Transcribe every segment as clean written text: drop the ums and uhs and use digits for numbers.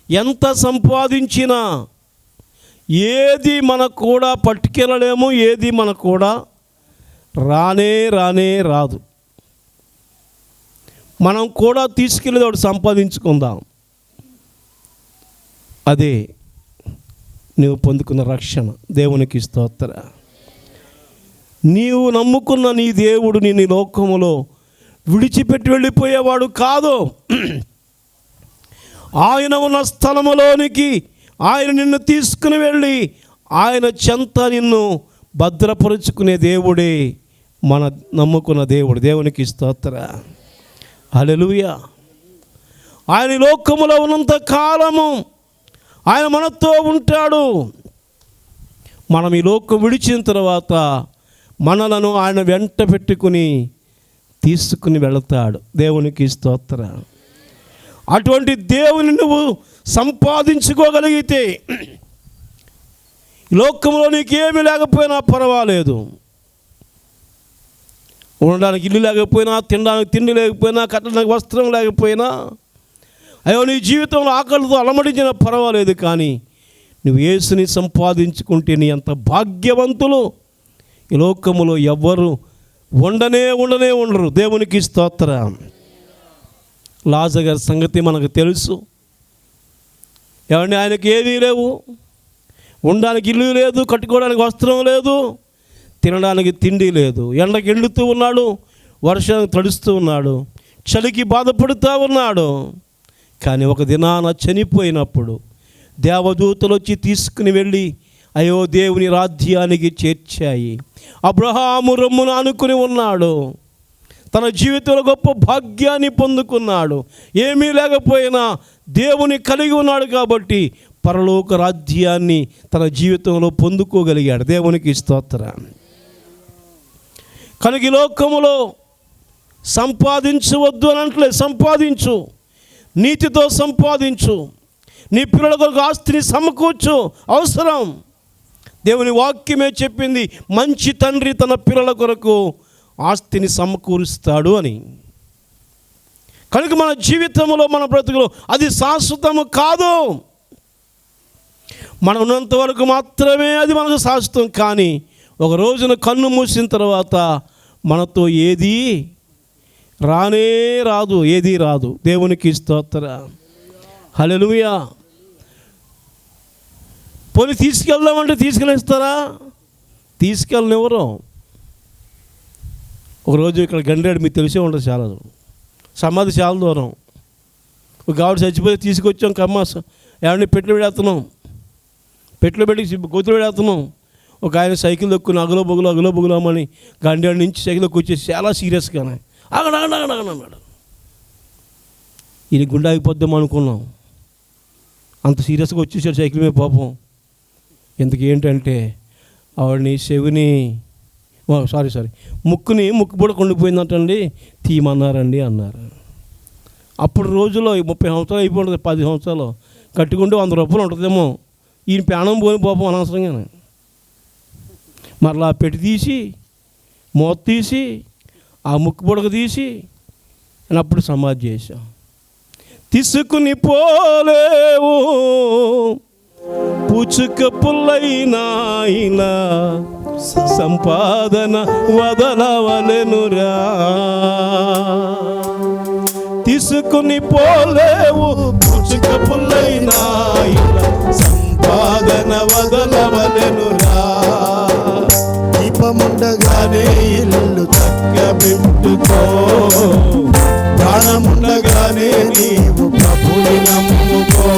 ఎంత సంపాదించినా ఏది మనకు కూడా పట్టుకెళ్ళలేము, ఏది మనకు కూడా రానే రాదు. మనం కూడా తీసుకెళ్ళేది ఒకటి సంపాదించుకుందాం. అదే నీవు పొందుకున్న రక్షణ. దేవునికి స్తోత్ర. నీవు నమ్ముకున్న నీ దేవుడు నీ లోకములో విడిచిపెట్టి వెళ్ళిపోయేవాడు కాదు. ఆయన ఉన్న స్థలములోనికి ఆయన నిన్ను తీసుకుని వెళ్ళి ఆయన చెంత నిన్ను భద్రపరుచుకునే దేవుడే మన నమ్ముకున్న దేవుడు. దేవునికి స్తోత్ర. హల్లెలూయా. ఆయన లోకములో ఉన్నంత కాలము ఆయన మనతో ఉంటాడు. మనం ఈ లోకం విడిచిన తర్వాత మనలను ఆయన వెంట పెట్టుకుని తీసుకుని వెళతాడు. దేవునికి స్తోత్ర. అటువంటి దేవుని నువ్వు సంపాదించుకోగలిగితే లోకంలో నీకేమీ లేకపోయినా పర్వాలేదు. ఉండడానికి ఇల్లు లేకపోయినా, తినడానికి తిండి లేకపోయినా, కట్టడానికి వస్త్రం లేకపోయినా, అయ్యో నీ జీవితంలో ఆకలితో అలమడించినా పర్వాలేదు. కానీ నువ్వు యేసుని సంపాదించుకుంటే నీ అంత భాగ్యవంతులు ఈ లోకములో ఎవ్వరు ఉండరు. దేవునికి స్తోత్రం. లాజరు గారి సంగతి మనకు తెలుసు. ఏమంటే ఆయనకి ఏదీ లేవు, ఉండడానికి ఇల్లు లేదు, కట్టుకోవడానికి వస్త్రం లేదు, తినడానికి తిండి లేదు. ఎండకి ఎండుతూ ఉన్నాడు, వర్షానికి తడుస్తూ ఉన్నాడు, చలికి బాధపడుతూ ఉన్నాడు. కానీ ఒక దినాన చనిపోయినప్పుడు దేవదూతలు వచ్చి తీసుకుని వెళ్ళి అయ్యో దేవుని రాజ్యానికి చేర్చాయి. అబ్రహాము రొమ్మును ఆనుకుని ఉన్నాడు, తన జీవితంలో గొప్ప భాగ్యాన్ని పొందుకున్నాడు. ఏమీ లేకపోయినా దేవుని కలిగి ఉన్నాడు కాబట్టి పరలోక రాజ్యాన్ని తన జీవితంలో పొందుకోగలిగాడు. దేవునికి స్తోత్రం. కనుక ఈ లోకములో సంపాదించవద్దు అని అంటలే, సంపాదించు, నీతితో సంపాదించు, నీ పిల్లల కొరకు ఆస్తిని సమకూర్చు. అవసరం. దేవుని వాక్యమే చెప్పింది, మంచి తండ్రి తన పిల్లల కొరకు ఆస్తిని సమకూరుస్తాడు అని. కనుక మన జీవితంలో, మన బ్రతుకులో అది శాశ్వతము కాదు. మనం ఉన్నంత వరకు మాత్రమే అది మనకు శాశ్వతం. కానీ ఒక రోజున కన్ను మూసిన తర్వాత మనతో ఏది రాదు, ఏది రాదు. దేవునికి స్తోత్రం. హల్లెలూయా. పోనీ తీసుకెళ్దామంటే తీసుకెళ్ళిస్తారా? తీసుకెళ్ళనివ్వరు. ఒకరోజు ఇక్కడ గండ్రేడు మీకు తెలిసే ఉంటుంది, చాలా సమాధి చాలా దూరం. ఒక ఆవిడ చచ్చిపోయి తీసుకొచ్చాం కమ్మాస. ఏమన్నా పెట్లు పెడేస్తున్నాం, పెట్లు పెట్టి గోతులు పెడేస్తున్నాం. ఒక ఆయన సైకిల్ దొక్కుని అగలో బొగులు గండ్రేడు నుంచి సైకిల్కి వచ్చేసి చాలా సీరియస్గానే అన్నాడు. ఇది గుండె ఆగిపోద్దాం అనుకున్నాం, అంత సీరియస్గా వచ్చేసాడు సైకిల్ మీద. పాపం ఎందుకు ఏంటంటే ఆవిడని చెవిని ముక్కు కూడా కొండిపోయిందంటండి, తీయమన్నారండి అన్నారు. అప్పుడు రోజుల్లో 30 సంవత్సరాలు అయిపోతుంది, 10 సంవత్సరాలు కట్టుకుంటే 100 రూపాయలు ఉంటుందేమో. ఈయన ప్రాణం పోని పాపం అనవసరంగానే. మరలా పెట్టి తీసి మూత తీసి ఆ ముక్కు పొడక తీసి అప్పుడు సమాధి చేశాం. తీసుకుని పోలేవు పుచ్చుక పుల్లైనా సంపాదన వదలవలెనురా. తీసుకుని పోలేవు పుచ్చుక పుల్లైనా సంపాదన వదలవలెనురా. దీపముండగానే ఇల్లు చక్కబెట్టుకో, ప్రాణముండగానే నీవు ప్రభుని నమ్ముకో.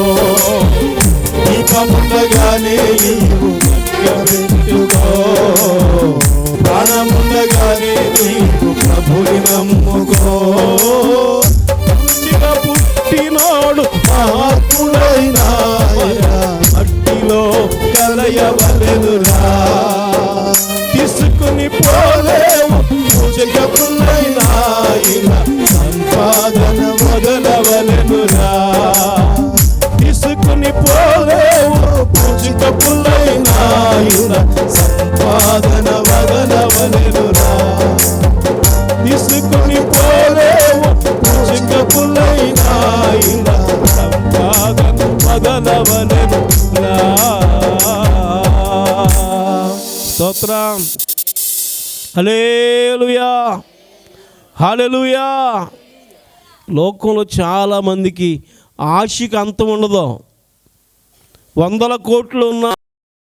దీపముండగానే నీవు చక్కబెట్టుకో, ప్రాణముండగానే నీవు ప్రభుని నమ్ముకో. పుట్టినోడు ఆత్ముడైనా మట్టిలో కలయవలెనురా. తీసుకుని పోలేవు పూజకపుల్లైనా సంపాదన వదలవలెనురా. తీసుకుని పోలేవు పూజకపుల్లైనా సంపాదన వదలవలెనురా. తీసుకుని పోలేవు పూజకపుల్లైనా ఉండవలెను స్తోత్రం. హల్లెలూయా హల్లెలూయా. లోకంలో చాలామందికి ఆశకి అంతం ఉండదు. 100 కోట్లు ఉన్న